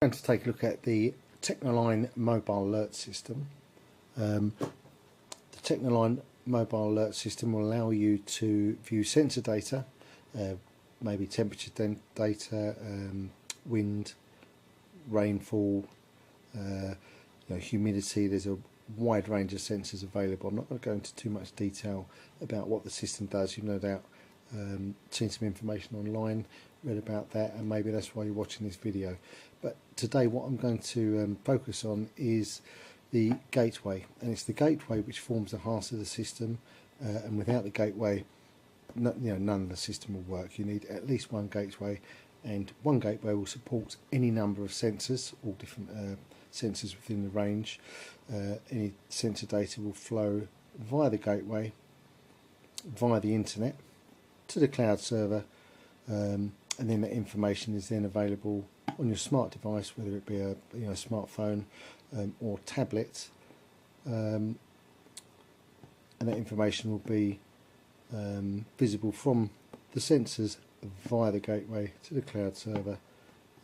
Going to take a look at the Technoline mobile alert system. The Technoline mobile alert system will allow you to view sensor data, maybe temperature data, wind, rainfall, humidity. There's a wide range of sensors available. I'm not going to go into too much detail about what the system does. You've no doubt seen some information online, read about that, and maybe that's why you're watching this video. But today what I'm going to focus on is the gateway, and it's the gateway which forms the heart of the system, and without the gateway none of the system will work. You need at least one gateway, and one gateway will support any number of sensors, all different sensors within the range. Any sensor data will flow via the gateway, via the internet, to the cloud server, and then that information is then available on your smart device, whether it be a smartphone or tablet, and that information will be visible from the sensors via the gateway to the cloud server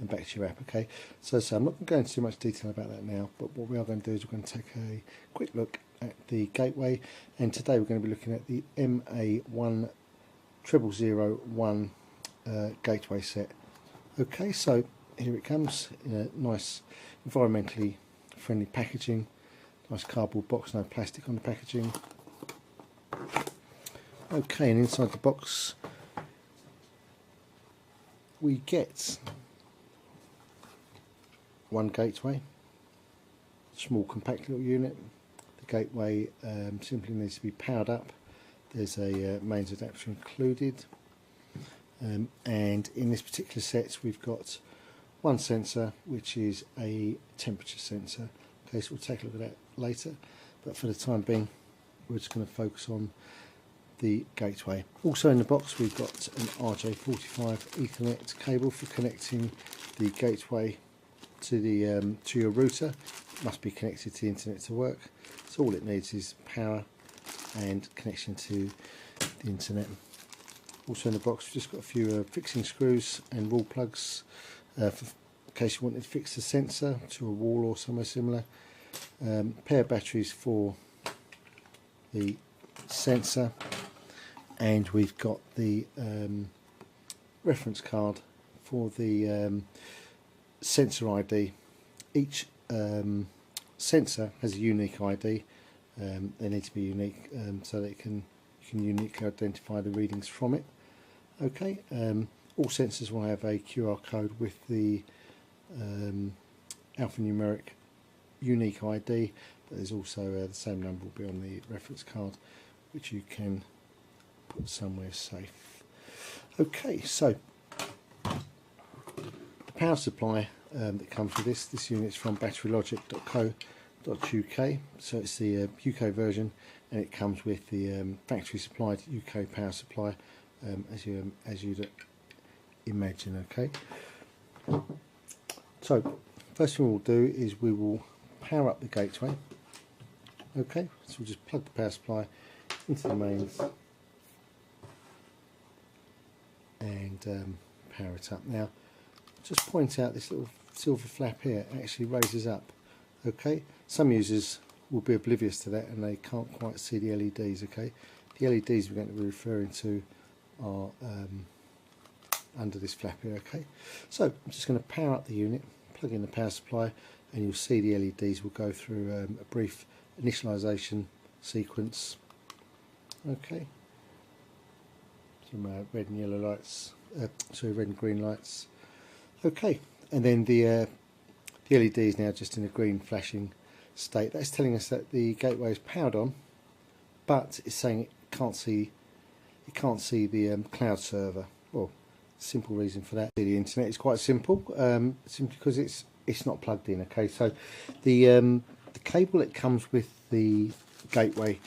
and back to your app. Okay, so I'm not going to go into too much detail about that now, but what we are going to do is we're going to take a quick look at the gateway, and today we're going to be looking at the MA10001 gateway set. Okay, so here it comes in a nice environmentally friendly packaging, nice cardboard box, no plastic on the packaging. Okay, and inside the box we get one gateway, small compact little unit. The gateway simply needs to be powered up. There's a mains adapter included, and in this particular set we've got one sensor, which is a temperature sensor. Okay, so we'll take a look at that later, but for the time being we're just going to focus on the gateway. Also in the box we've got an RJ45 Ethernet cable for connecting the gateway to the to your router. It must be connected to the internet to work, so all it needs is power and connection to the internet. Also in the box we've just got a few fixing screws and wall plugs in case you wanted to fix the sensor to a wall or somewhere similar. Pair of batteries for the sensor, and we've got the reference card for the sensor ID. Each sensor has a unique ID. They need to be unique so that you can uniquely identify the readings from it. Okay, all sensors will have a QR code with the alphanumeric unique ID, but there's also the same number will be on the reference card, which you can put somewhere safe. Okay, so the power supply that comes with this unit's from batterylogic.co.uk, so it's the UK version, and it comes with the factory supplied UK power supply, as you'd imagine. Okay, so first thing we'll do is we will power up the gateway. Okay, so we'll just plug the power supply into the mains and power it up. Now just point out this little silver flap here actually raises up. Okay, some users will be oblivious to that and they can't quite see the LEDs. Okay, the LEDs we're going to be referring to are under this flap here. Okay, so I'm just going to power up the unit, plug in the power supply, and you'll see the LEDs will go through a brief initialization sequence. Okay, some red and yellow lights, red and green lights. Okay, and then the LED is now just in a green flashing state. That's telling us that the gateway is powered on, but it's saying it can't see the cloud server. Well, simple reason for that. The internet is quite simple, simply because it's not plugged in. Okay, so the cable that comes with the gateway,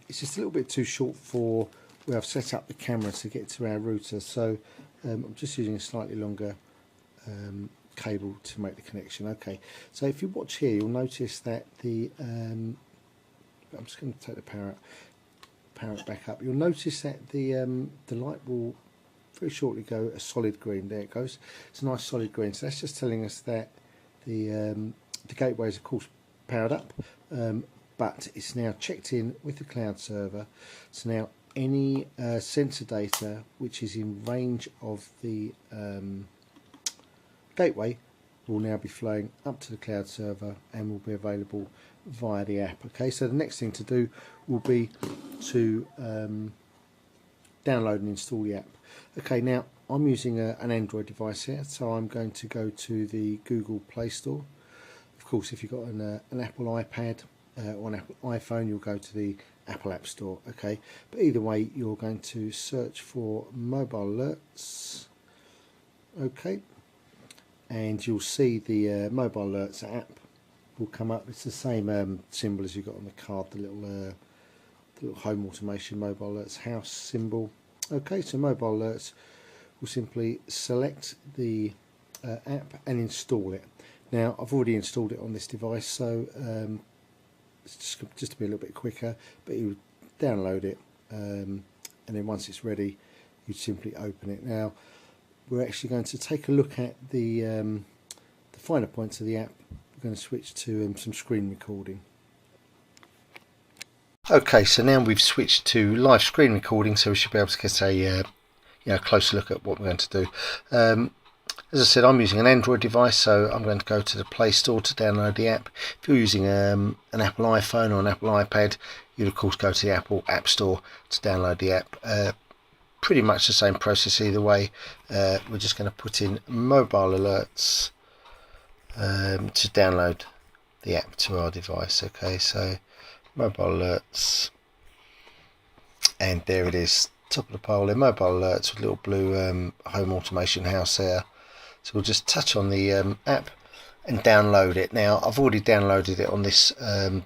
it's just a little bit too short for where I've set up the camera to get to our router, so I'm just using a slightly longer cable to make the connection. Okay, so if you watch here you'll notice that the I'm just going to take the power it back up. You'll notice that the light will very shortly go a solid green. There it goes. It's a nice solid green. So that's just telling us that the gateway is of course powered up, but it's now checked in with the cloud server. So now any sensor data which is in range of the gateway will now be flowing up to the cloud server and will be available via the app. Okay, so the next thing to do will be to download and install the app. Okay, now I'm using an Android device here, so I'm going to go to the Google Play Store. Of course, if you've got an Apple iPad or an Apple iPhone, you'll go to the Apple App Store. Okay, but either way, you're going to search for mobile alerts. Okay, and you'll see the mobile alerts app will come up. It's the same symbol as you got on the card, the little home automation mobile alerts house symbol. Okay, so mobile alerts will simply select the app and install it. Now I've already installed it on this device, so it's just to be a little bit quicker, but you download it and then once it's ready you simply open it. Now we're actually going to take a look at the finer points of the app. We're going to switch to some screen recording. Okay, so now we've switched to live screen recording, so we should be able to get a closer look at what we're going to do. As I said, I'm using an Android device, so I'm going to go to the Play Store to download the app. If you're using an Apple iPhone or an Apple iPad, you'd of course go to the Apple App Store to download the app. Pretty much the same process either way. We're just going to put in mobile alerts to download the app to our device. Okay, so mobile alerts, and there it is, top of the pile there, mobile alerts with little blue home automation house there. So we'll just touch on the app and download it. Now I've already downloaded it on this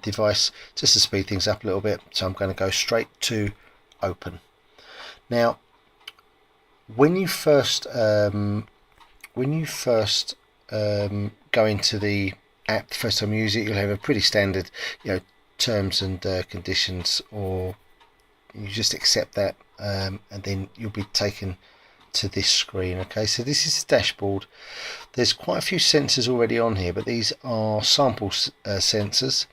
device just to speed things up a little bit, so I'm going to go straight to open. Now when you first go into the app the first time you use it, you'll have a pretty standard terms and conditions, or you just accept that, and then you'll be taken to this screen. Okay, so this is the dashboard. There's quite a few sensors already on here, but these are sample sensors.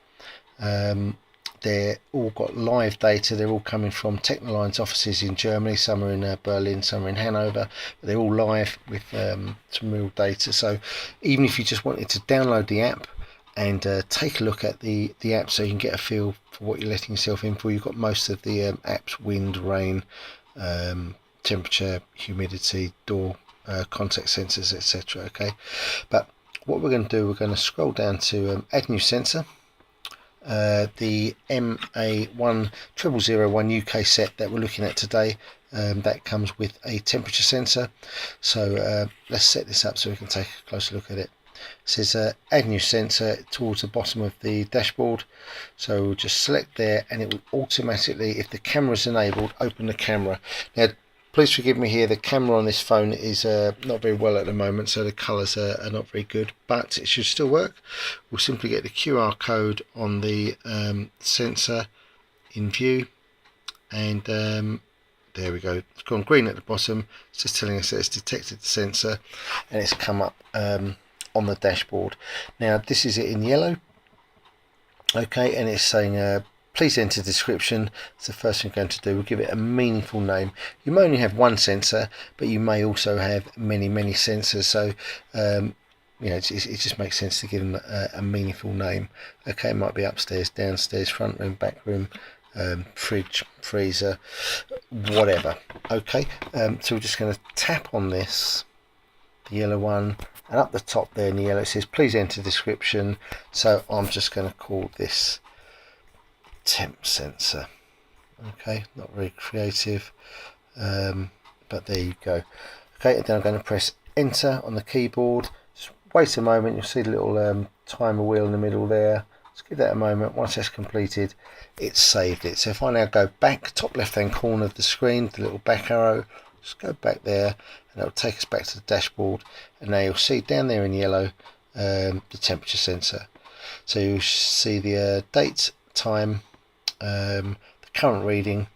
They're all got live data. They're all coming from Technoline's offices in Germany. Some are in Berlin, some are in Hanover, but they're all live with some real data. So even if you just wanted to download the app and take a look at the app so you can get a feel for what you're letting yourself in for, you've got most of the app's wind, rain, temperature, humidity, door, contact sensors, etc. Okay, but what we're going to do, we're going to scroll down to add new sensor. The MA10001 UK set that we're looking at today, that comes with a temperature sensor. So let's set this up so we can take a closer look at it. It says add new sensor towards the bottom of the dashboard, so we'll just select there and it will automatically, if the camera is enabled, open the camera. Now please forgive me here, the camera on this phone is not very well at the moment, so the colours are not very good, but it should still work. We'll simply get the QR code on the sensor in view, and there we go, it's gone green at the bottom. It's just telling us that it's detected the sensor and it's come up on the dashboard. Now this is it in yellow, okay, and it's saying please enter description. It's the first thing we're going to do. We'll give it a meaningful name. You may only have one sensor, but you may also have many sensors, so it just makes sense to give them a meaningful name. Okay, it might be upstairs, downstairs, front room, back room, fridge, freezer, whatever. Okay, so we're just going to tap on this, the yellow one, and up the top there in the yellow it says please enter description, so I'm just going to call this temp sensor. Okay, not very creative, but there you go. Okay, and then I'm going to press enter on the keyboard. Just wait a moment, you'll see the little timer wheel in the middle there. Just give that a moment. Once that's completed, it's saved it. So if I now go back, top left hand corner of the screen, the little back arrow, just go back there and it'll take us back to the dashboard, and now you'll see down there in yellow the temperature sensor. So you'll see the date, time, the current reading,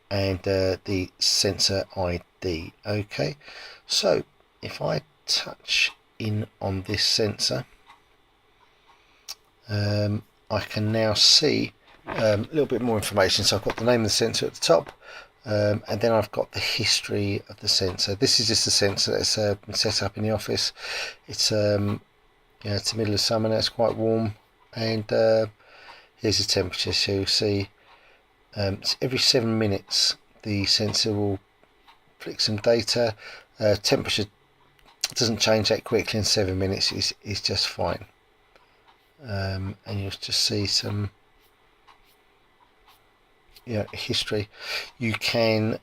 and the sensor ID. D. Okay, so if I touch in on this sensor, I can now see a little bit more information. So I've got the name of the sensor at the top, and then I've got the history of the sensor. This is just a sensor that's been set up in the office. It's it's the middle of summer now, it's quite warm, and here's the temperature. So you'll see every 7 minutes the sensor will flick some data. Temperature doesn't change that quickly in 7 minutes, is just fine. And you'll just see some history. You can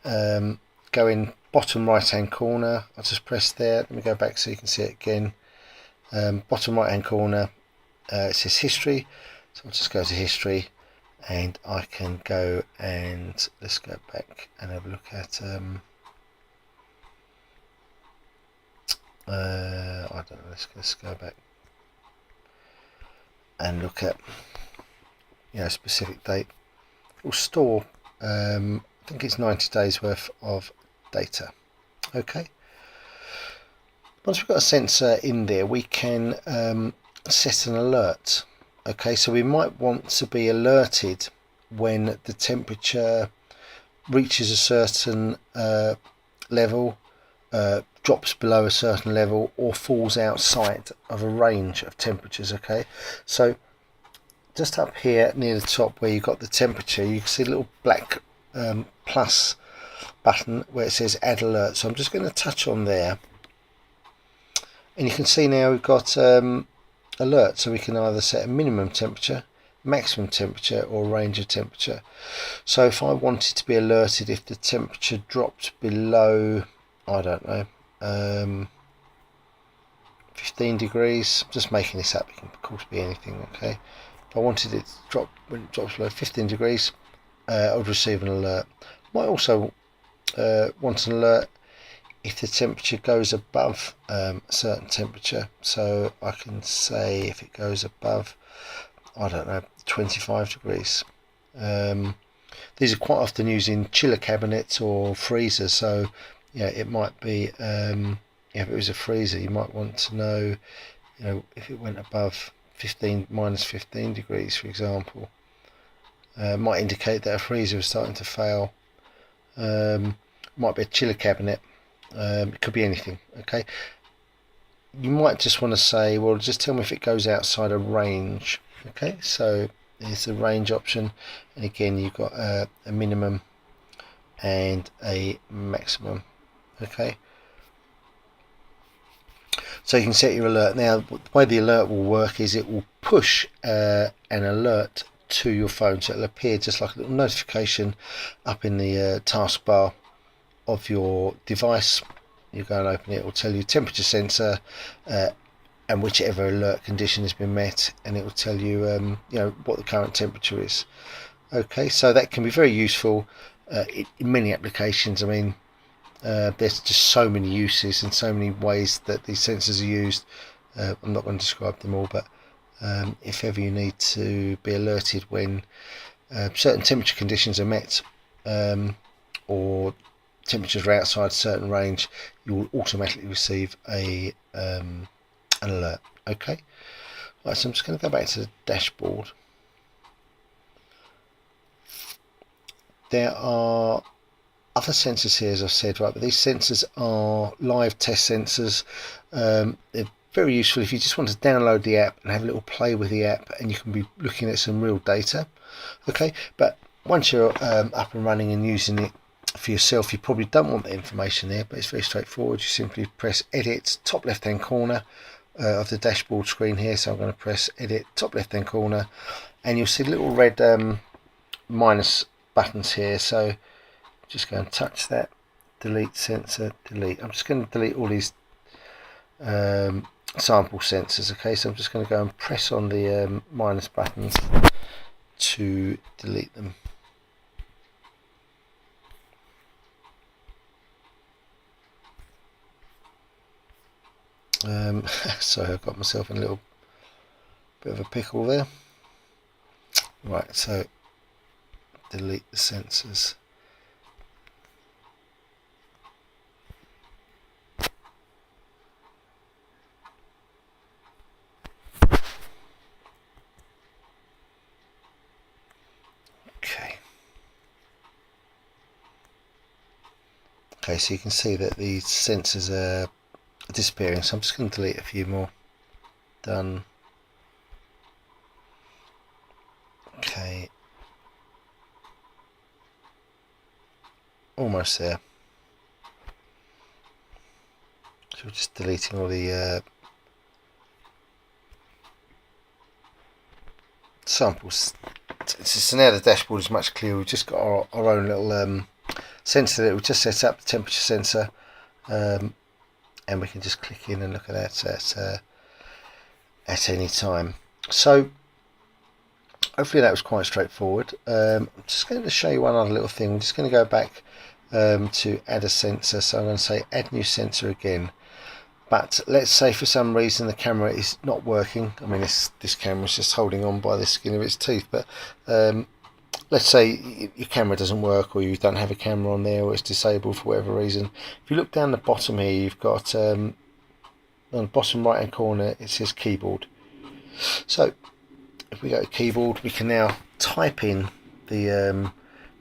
go in bottom right hand corner. I'll just press there. Let me go back so you can see it again. Bottom right hand corner, it says history, so I'll just go to history, and I can go and let's go back and have a look at I don't know, let's go back and look at specific date. We'll store I think it's 90 days worth of data. Okay, once we've got a sensor in there, we can set an alert. Okay, so we might want to be alerted when the temperature reaches a certain level, drops below a certain level, or falls outside of a range of temperatures. Okay, so just up here near the top where you've got the temperature, you can see a little black plus button where it says add alert. So I'm just going to touch on there, and you can see now we've got alert, so we can either set a minimum temperature, maximum temperature, or range of temperature. So if I wanted to be alerted if the temperature dropped below, I don't know, 15 degrees, I'm just making this up, it can of course be anything. Okay, if I wanted it to drop when it drops below 15 degrees, I would receive an alert. Might also want an alert if the temperature goes above a certain temperature. So I can say if it goes above, I don't know, 25 degrees. These are quite often used in chiller cabinets or freezers, so it might be if it was a freezer, you might want to know if it went above minus 15 degrees, for example. Might indicate that a freezer is starting to fail. Might be a chiller cabinet. It could be anything. Okay, you might just want to say, well, just tell me if it goes outside a range. Okay, so there's the range option, and again you've got a minimum and a maximum. Okay, so you can set your alert. Now the way the alert will work is it will push an alert to your phone, so it'll appear just like a little notification up in the taskbar of your device. You go and open it, it will tell you temperature sensor and whichever alert condition has been met, and it will tell you what the current temperature is. Okay, so that can be very useful in many applications. I mean, there's just so many uses and so many ways that these sensors are used. I'm not going to describe them all, but if ever you need to be alerted when certain temperature conditions are met, or temperatures are outside a certain range, you will automatically receive an alert. Okay, right, so I'm just going to go back to the dashboard. There are other sensors here, as I've said, right, but these sensors are live test sensors. They're very useful if you just want to download the app and have a little play with the app, and you can be looking at some real data. Okay, but once you're up and running and using it for yourself, you probably don't want the information there, but it's very straightforward. You simply press edit, top left hand corner of the dashboard screen here. So I'm going to press edit, top left hand corner, and you'll see little red minus buttons here. So just go and touch that, delete sensor, delete. I'm just going to delete all these sample sensors. Okay, so I'm just going to go and press on the minus buttons to delete them. Sorry, I got myself in a little bit of a pickle there. Right, so delete the sensors. Okay, so you can see that the sensors are disappearing, so I'm just going to delete a few more. Done. Okay, almost there. So we're just deleting all the samples. So now the dashboard is much clearer. We've just got our own little sensor that we just set up, the temperature sensor, and we can just click in and look at that at any time. So hopefully that was quite straightforward. I'm just going to show you one other little thing. I'm just going to go back to add a sensor. So I'm going to say add new sensor again. But let's say for some reason the camera is not working. I mean, this camera is just holding on by the skin of its teeth. But let's say your camera doesn't work, or you don't have a camera on there, or it's disabled for whatever reason. If you look down the bottom here, you've got on the bottom right hand corner it says keyboard. So if we go to keyboard, we can now type in the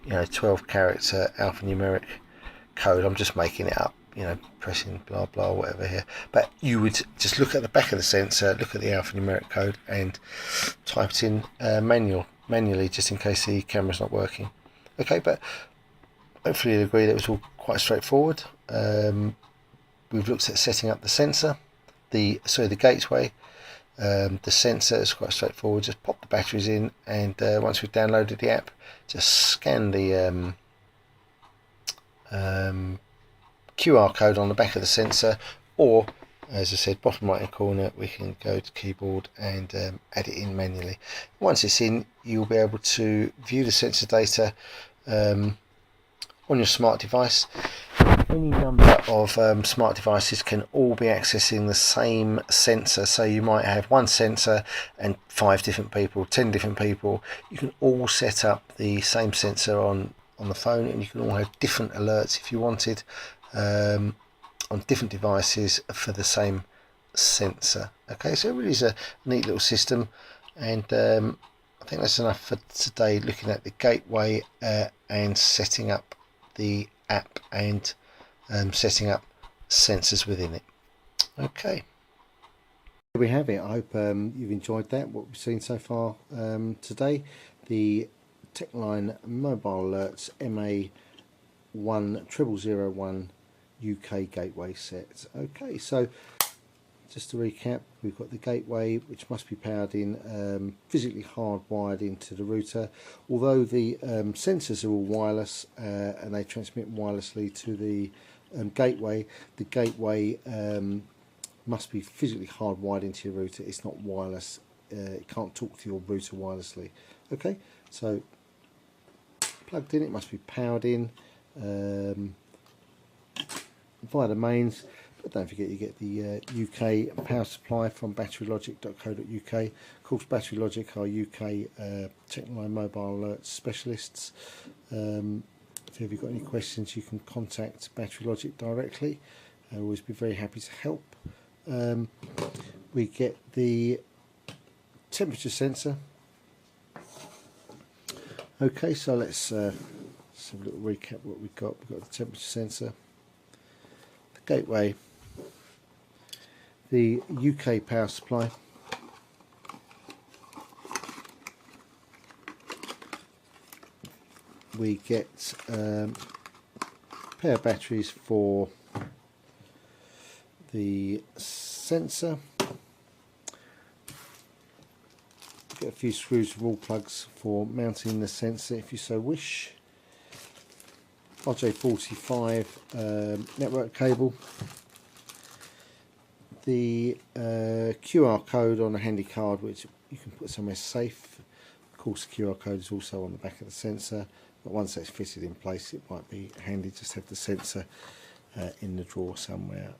12 character alphanumeric code. I'm just making it up, pressing blah blah whatever here, but you would just look at the back of the sensor, look at the alphanumeric code and type it in manually, just in case the camera's not working. Okay, but hopefully you'll agree that it was all quite straightforward. We've looked at setting up the sensor, the gateway. The sensor is quite straightforward. Just pop the batteries in, and once we've downloaded the app, just scan the QR code on the back of the sensor, or as I said, bottom right hand corner, we can go to keyboard and add it in manually. Once it's in, you'll be able to view the sensor data on your smart device. Any number of smart devices can all be accessing the same sensor. So you might have one sensor and 5 different people, 10 different people. You can all set up the same sensor on the phone, and you can all have different alerts if you wanted on different devices for the same sensor. Okay, so it really is a neat little system, and I think that's enough for today, looking at the gateway and setting up the app and setting up sensors within it. Okay, there we have it. I hope you've enjoyed that, what we've seen so far today. The Technoline Mobile Alerts MA10001 UK gateway set. Okay, so just to recap, we've got the gateway, which must be powered in, physically hardwired into the router. Although the sensors are all wireless and they transmit wirelessly to the gateway must be physically hardwired into your router. It's not wireless. It can't talk to your router wirelessly. Okay, so plugged in, it must be powered in via the mains. But don't forget, you get the UK power supply from batterylogic.co.uk. Of course, Battery Logic are UK Technoline mobile alert specialists. If you've got any questions, you can contact Battery Logic directly. I'll always be very happy to help. We get the temperature sensor. Okay, so let's have a little recap what we've got. We've got the temperature sensor, the gateway, the UK power supply, we get a pair of batteries for the sensor, get a few screws, wall plugs for mounting the sensor if you so wish, RJ45 network cable, the QR code on a handy card which you can put somewhere safe. Of course, the QR code is also on the back of the sensor, but once that's fitted in place, it might be handy just to have the sensor in the drawer somewhere.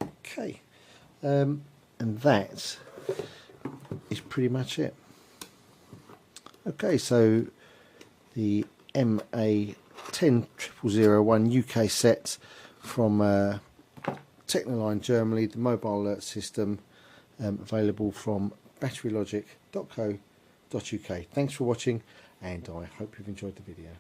Okay, and that is pretty much it. Okay, so the MA10001 UK set from Technoline Germany, the mobile alert system, available from batterylogic.co.uk. Thanks for watching, and I hope you've enjoyed the video.